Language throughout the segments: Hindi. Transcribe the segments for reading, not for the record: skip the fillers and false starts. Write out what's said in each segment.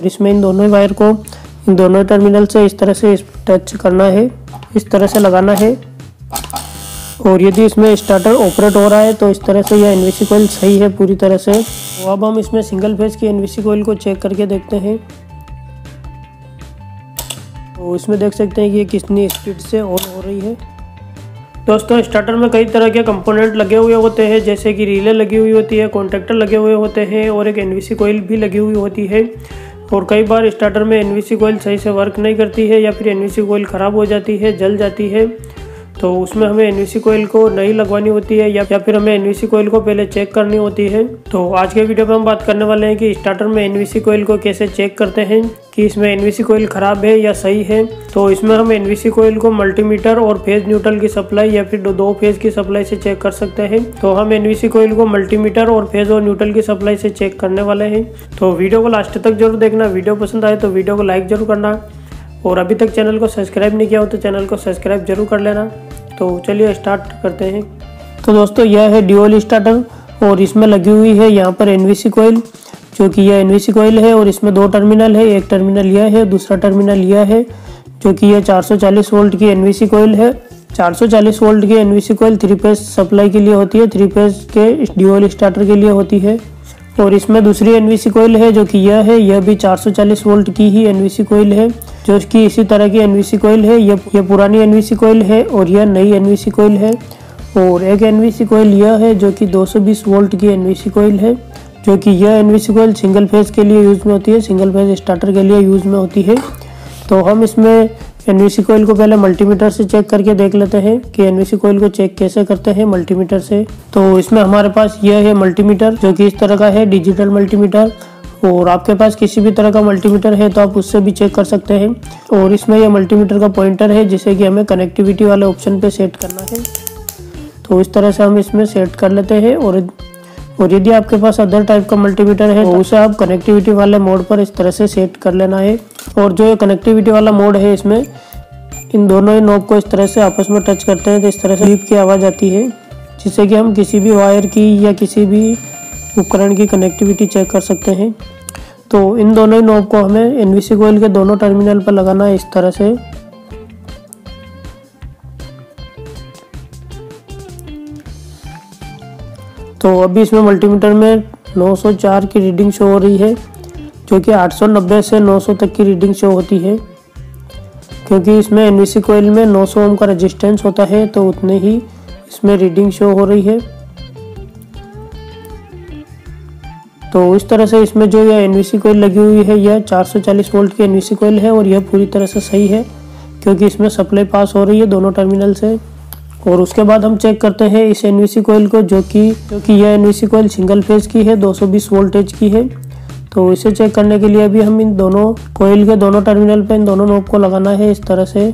इसमें इन दोनों वायर को इन दोनों टर्मिनल से इस तरह से टच करना है, इस तरह से लगाना है। और यदि इसमें स्टार्टर ऑपरेट हो रहा है तो इस तरह से यह एनवीसी कॉइल सही है पूरी तरह से। तो अब हम इसमें सिंगल फेज की एनवीसी कॉइल को चेक करके देखते हैं। तो इसमें देख सकते हैं कि ये कितनी स्पीड से ऑन हो रही है। दोस्तों, स्टार्टर में कई तरह के कंपोनेंट लगे हुए होते हैं, जैसे कि रिले लगी हुई होती है, कॉन्टैक्टर लगे हुए होते हैं और एक एनवीसी कॉइल भी लगी हुई होती है। और कई बार स्टार्टर में एनवीसी कॉइल सही से वर्क नहीं करती है या फिर एनवीसी कॉइल ख़राब हो जाती है, जल जाती है। तो उसमें हमें एनवीसी कॉइल को नई लगवानी होती है या फिर हमें एनवीसी कॉइल को पहले चेक करनी होती है। तो आज के वीडियो में हम बात करने वाले हैं कि स्टार्टर में एनवीसी कॉइल को कैसे चेक करते हैं कि इसमें एनवीसी कॉइल ख़राब है या सही है। तो इसमें हम एनवीसी कॉइल को मल्टीमीटर और फेज न्यूट्रल की सप्लाई या फिर दो फेज की सप्लाई से चेक कर सकते हैं। तो हम एनवीसी कॉइल को मल्टीमीटर और फेज और न्यूट्रल की सप्लाई से चेक करने वाले हैं। तो वीडियो को लास्ट तक जरूर देखना। वीडियो पसंद आए तो वीडियो को लाइक जरूर करना और अभी तक चैनल को सब्सक्राइब नहीं किया हो तो चैनल को सब्सक्राइब जरूर कर लेना। तो चलिए स्टार्ट करते हैं। तो दोस्तों, यह है ड्यूल स्टार्टर और इसमें लगी हुई है यहाँ पर एनवीसी कॉइल, जो कि यह एनवीसी कॉइल है और इसमें दो टर्मिनल है। एक टर्मिनल यह है, दूसरा टर्मिनल यह है, जो कि यह 440 वोल्ट की एनवीसी कॉइल है। 440 वोल्ट की एनवीसी कॉइल 3 फेज सप्लाई के लिए होती है, 3 फेज के ड्यूल स्टार्टर के लिए होती है। और इसमें दूसरी एनवीसी कॉइल है जो कि यह है, यह भी 440 वोल्ट की ही एनवीसी कॉइल है, जो कि इसी तरह की एनवीसी कॉइल है। यह पुरानी एनवीसी कॉइल है और यह नई एनवीसी कॉइल है। और एक एनवीसी कॉइल यह है जो कि 220 वोल्ट की एनवीसी कॉइल है, जो कि यह एनवीसी कॉइल सिंगल फेज के लिए यूज में होती है, सिंगल फेज स्टार्टर के लिए यूज में होती है। तो हम इसमें एनवीसी कॉइल को पहले मल्टीमीटर से चेक करके देख लेते हैं कि एनवीसी कॉइल को चेक कैसे करते हैं मल्टीमीटर से। तो इसमें हमारे पास यह है मल्टीमीटर, जो कि इस तरह का है, डिजिटल मल्टीमीटर। और आपके पास किसी भी तरह का मल्टीमीटर है तो आप उससे भी चेक कर सकते हैं। और इसमें यह मल्टीमीटर का पॉइंटर है जिसे कि हमें कनेक्टिविटी वाले ऑप्शन पे सेट करना है। तो इस तरह से हम इसमें सेट कर लेते हैं। और यदि आपके पास अदर टाइप का मल्टीमीटर है तो उसे आप कनेक्टिविटी वाले मोड पर इस तरह से सेट कर लेना है। और जो ये कनेक्टिविटी वाला मोड है, इसमें इन दोनों ही नॉब को इस तरह से आपस में टच करते हैं तो इस तरह से बीप की आवाज़ आती है, जिससे कि हम किसी भी वायर की या किसी भी उपकरण की कनेक्टिविटी चेक कर सकते हैं। तो इन दोनों ही नॉब को हमें एनवीसी कॉइल के दोनों टर्मिनल पर लगाना है इस तरह से। तो अभी इसमें मल्टीमीटर में 904 की रीडिंग शो हो रही है, जो कि 890 से 900 तक की रीडिंग शो होती है, क्योंकि इसमें एनवीसी कॉइल में 900 ओम का रेजिस्टेंस होता है तो उतने ही इसमें रीडिंग शो हो रही है। तो इस तरह से इसमें जो यह एनवीसी कॉइल लगी हुई है यह 440 वोल्ट की एनवीसी कॉइल है और यह पूरी तरह से सही है, क्योंकि इसमें सप्लाई पास हो रही है दोनों टर्मिनल से। और उसके बाद हम चेक करते हैं इस एनवीसी कॉइल को, जो कि यह एनवीसी कॉइल सिंगल फेज की है, 220 वोल्टेज की है। तो इसे चेक करने के लिए भी हम इन दोनों कॉइल के दोनों टर्मिनल पे इन दोनों नॉब को लगाना है इस तरह से।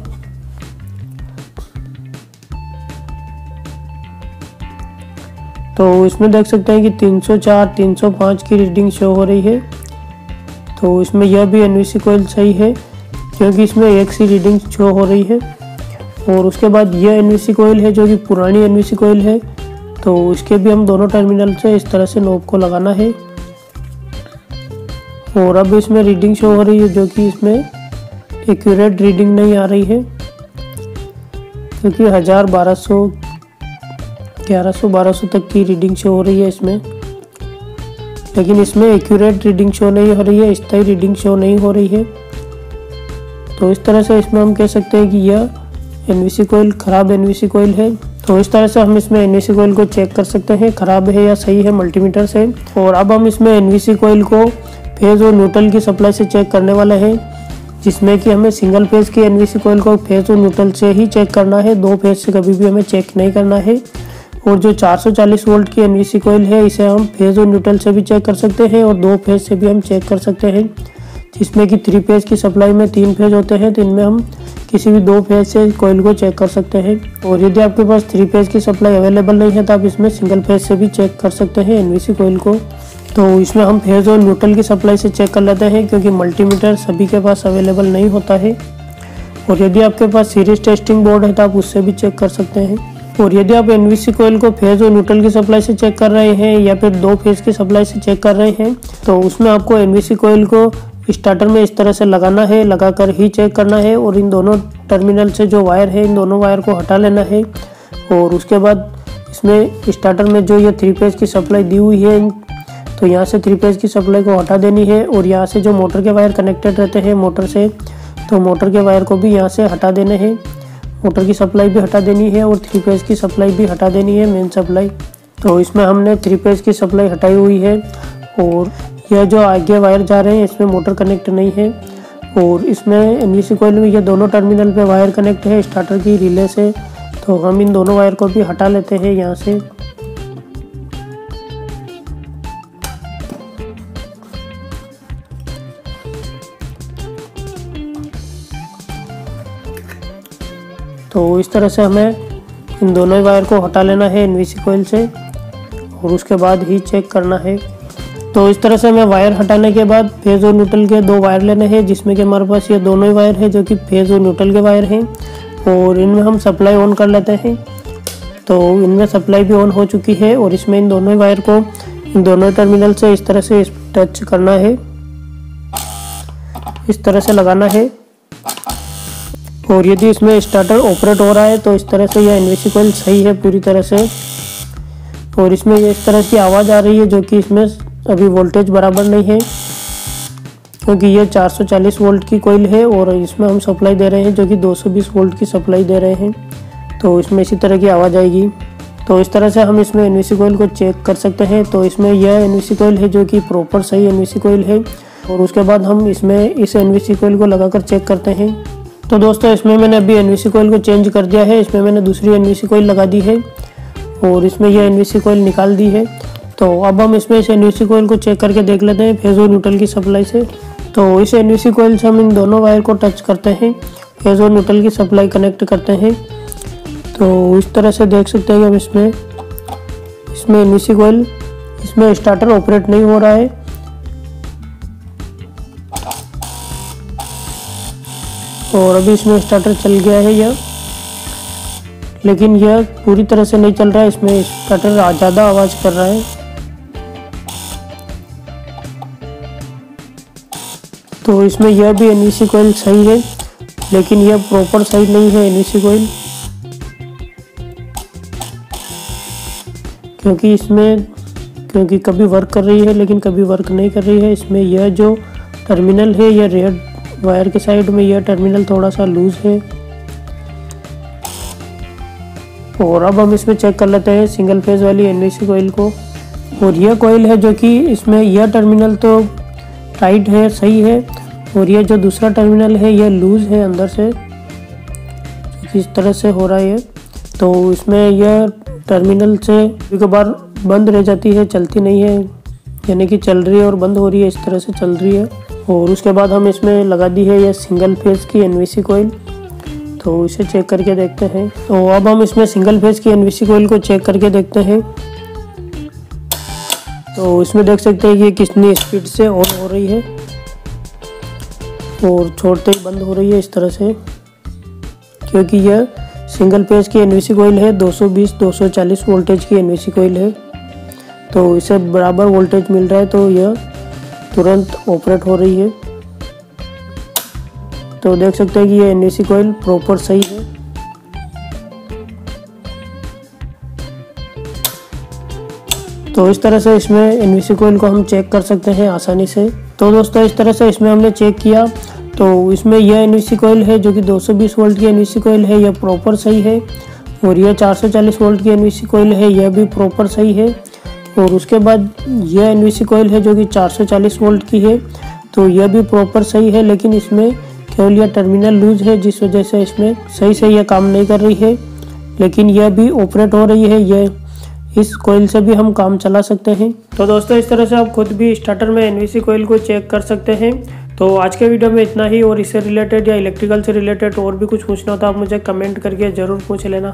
तो इसमें देख सकते हैं कि 304, 305 की रीडिंग शो हो रही है। तो इसमें यह भी एनवीसी कॉइल सही है, क्योंकि इसमें एक सी रीडिंग शो हो रही है। और उसके बाद यह एनवीसी कॉइल है जो कि पुरानी एनवीसी कॉइल है, तो इसके भी हम दोनों टर्मिनल से इस तरह से नॉब को लगाना है। और अब इसमें रीडिंग शो हो रही है, जो कि इसमें एक्यूरेट रीडिंग नहीं आ रही है, क्योंकि 1000, 1200, 1100-1200 तक की रीडिंग शो हो रही है इसमें। लेकिन इसमें एक्यूरेट रीडिंग शो नहीं हो रही है, स्थायी रीडिंग शो नहीं हो रही है। तो इस तरह से इसमें हम कह सकते हैं कि यह एनवीसी कॉइल खराब एनवीसी कॉइल है। तो इस तरह से हम इसमें एनवीसी कॉइल को चेक कर सकते हैं खराब है या सही है मल्टीमीटर से। और अब हम इसमें एनवीसी कॉइल को फेज और न्यूट्रल की सप्लाई से चेक करने वाले हैं, जिसमें कि हमें सिंगल फेज की एनवीसी कॉइल को फेज और न्यूट्रल से ही चेक करना है, दो फेज से कभी भी हमें चेक नहीं करना है। और जो 440 वोल्ट की एनवीसी कॉइल है, इसे हम फेज और न्यूट्रल से भी चेक कर सकते हैं और दो फेज से भी हम चेक कर सकते हैं, जिसमें कि 3 फेज की सप्लाई में 3 फेज होते हैं, तो इनमें हम किसी भी 2 फेज से कॉइल को चेक कर सकते हैं। और यदि आपके पास 3 फेज की सप्लाई अवेलेबल नहीं है तो आप इसमें सिंगल फेज से भी चेक कर सकते हैं एनवीसी कॉइल को। तो इसमें हम फेज और न्यूट्रल की सप्लाई से चेक कर लेते हैं, क्योंकि मल्टीमीटर सभी के पास अवेलेबल नहीं होता है। और यदि आपके पास सीरीज टेस्टिंग बोर्ड है तो आप उससे भी चेक कर सकते हैं। और यदि आप एनवीसी कॉइल को फेज और न्यूट्रल की सप्लाई से चेक कर रहे हैं या फिर 2 फेज की सप्लाई से चेक कर रहे हैं, तो उसमें आपको एनवीसी कॉइल को स्टार्टर में इस तरह से लगाना है, लगाकर ही चेक करना है और इन दोनों टर्मिनल से जो वायर है इन दोनों वायर को हटा लेना है। और उसके बाद इसमें स्टार्टर में जो ये 3 फेज की सप्लाई दी हुई है तो यहाँ से 3 फेज की सप्लाई को हटा देनी है। और यहाँ से जो मोटर के वायर कनेक्टेड रहते हैं मोटर से, तो मोटर के वायर को भी यहाँ से हटा देने हैं। मोटर की सप्लाई भी हटा देनी है और 3 फेज की सप्लाई भी हटा देनी है, मेन सप्लाई। तो इसमें हमने 3 फेज की सप्लाई हटाई हुई है और यह जो आगे वायर जा रहे हैं इसमें मोटर कनेक्ट नहीं है। और इसमें एनवीसी कॉइल में ये दोनों टर्मिनल पे वायर कनेक्ट है स्टार्टर की रिले से, तो हम इन दोनों वायर को भी हटा लेते हैं यहाँ से। तो इस तरह से हमें इन दोनों वायर को हटा लेना है एनवीसी कॉइल से और उसके बाद ही चेक करना है। तो इस तरह से हमें वायर हटाने के बाद फेज और न्यूट्रल के 2 वायर लेने हैं, जिसमें कि हमारे पास ये दोनों ही वायर हैं जो कि फेज और न्यूट्रल के वायर हैं। और इनमें हम सप्लाई ऑन कर लेते हैं। तो इनमें सप्लाई भी ऑन हो चुकी है और इसमें इन दोनों वायर को इन दोनों टर्मिनल से इस तरह से टच करना है, इस तरह से लगाना है। और यदि इसमें स्टार्टर ऑपरेट हो रहा है तो इस तरह से यह एनवीसी कॉइल सही है पूरी तरह से। और इसमें ये इस तरह की आवाज़ आ रही है जो कि इसमें अभी वोल्टेज बराबर नहीं है, क्योंकि ये 440 वोल्ट की कॉइल है और इसमें हम सप्लाई दे रहे हैं जो कि 220 वोल्ट की सप्लाई दे रहे हैं। तो इसमें इसी तरह की आवाज़ आएगी। तो इस तरह से हम इसमें एनवीसी कॉइल को चेक कर सकते हैं। तो इसमें यह एनवीसी कॉइल है जो कि प्रॉपर सही एनवीसी कॉइल है। और उसके बाद हम इसमें इस एनवीसी कॉइल को लगाकर चेक करते हैं। तो दोस्तों इसमें मैंने अभी एनवीसी कॉइल को चेंज कर दिया है। इसमें मैंने दूसरी एनवीसी कॉइल लगा दी है और इसमें यह एनवीसी कॉइल निकाल दी है। तो अब हम इसमें इस एनवीसी कॉइल को चेक करके देख लेते हैं फेज और न्यूट्रल की सप्लाई से। तो इस एनवीसी कॉइल से हम इन दोनों वायर को टच करते हैं, फेज और न्यूट्रल की सप्लाई कनेक्ट करते हैं। तो इस तरह से देख सकते हैं कि हम इसमें एनवीसी कॉइल, इसमें स्टार्टर ऑपरेट नहीं हो रहा है। और अभी इसमें स्टार्टर चल गया है यह, लेकिन यह पूरी तरह से नहीं चल रहा है। इसमें स्टार्टर ज़्यादा आवाज़ कर रहा है। तो इसमें यह भी एनवीसी कॉइल सही है, लेकिन यह प्रॉपर सही नहीं है एनवीसी कॉइल, क्योंकि कभी वर्क कर रही है लेकिन कभी वर्क नहीं कर रही है। इसमें यह जो टर्मिनल है यह रेड वायर के साइड में यह टर्मिनल थोड़ा सा लूज है। और अब हम इसमें चेक कर लेते हैं सिंगल फेज वाली एनवीसी कॉइल को। और यह कॉइल है जो कि इसमें यह टर्मिनल तो टाइट है, सही है, और यह जो दूसरा टर्मिनल है यह लूज है अंदर से, इस तरह से हो रहा है। तो इसमें यह टर्मिनल से कभी कभार बंद रह जाती है, चलती नहीं है, यानी कि चल रही है और बंद हो रही है, इस तरह से चल रही है। और उसके बाद हम इसमें लगा दी है यह सिंगल फेज की एनवीसी कॉइल। तो इसे चेक करके देखते हैं। तो अब हम इसमें सिंगल फेज की एनवीसी कॉइल को चेक करके देखते हैं। तो इसमें देख सकते हैं कि कितनी स्पीड से ऑन हो रही है और छोड़ते ही बंद हो रही है इस तरह से, क्योंकि यह सिंगल फेज की एनवीसी कॉइल है। 220-240 वोल्टेज की एनवीसी कॉइल है, तो इसे बराबर वोल्टेज मिल रहा है, तो यह तुरंत ऑपरेट हो रही है। तो देख सकते हैं कि ये एनवीसी कॉइल प्रॉपर सही है। तो इस तरह से इसमें एनवीसी कॉइल को हम चेक कर सकते हैं आसानी से। तो दोस्तों इस तरह से इसमें हमने चेक किया। तो इसमें यह एनवीसी कॉइल है जो कि 220 वोल्ट की एनवीसी कॉइल है, यह प्रॉपर सही है। और यह 440 वोल्ट की एनवीसी कॉइल है, यह भी प्रॉपर सही है। और उसके बाद यह एनवीसी कॉइल है जो कि 440 वोल्ट की है, तो यह भी प्रॉपर सही है, लेकिन इसमें केवल यह टर्मिनल लूज है जिस वजह से इसमें सही से यह काम नहीं कर रही है। लेकिन यह भी ऑपरेट हो रही है, यह इस कॉइल से भी हम काम चला सकते हैं। तो दोस्तों इस तरह से आप खुद भी स्टार्टर में एनवीसी कॉइल को चेक कर सकते हैं। तो आज के वीडियो में इतना ही। और इससे रिलेटेड या इलेक्ट्रिकल से रिलेटेड और भी कुछ पूछना हो तो आप मुझे कमेंट करके ज़रूर पूछ लेना।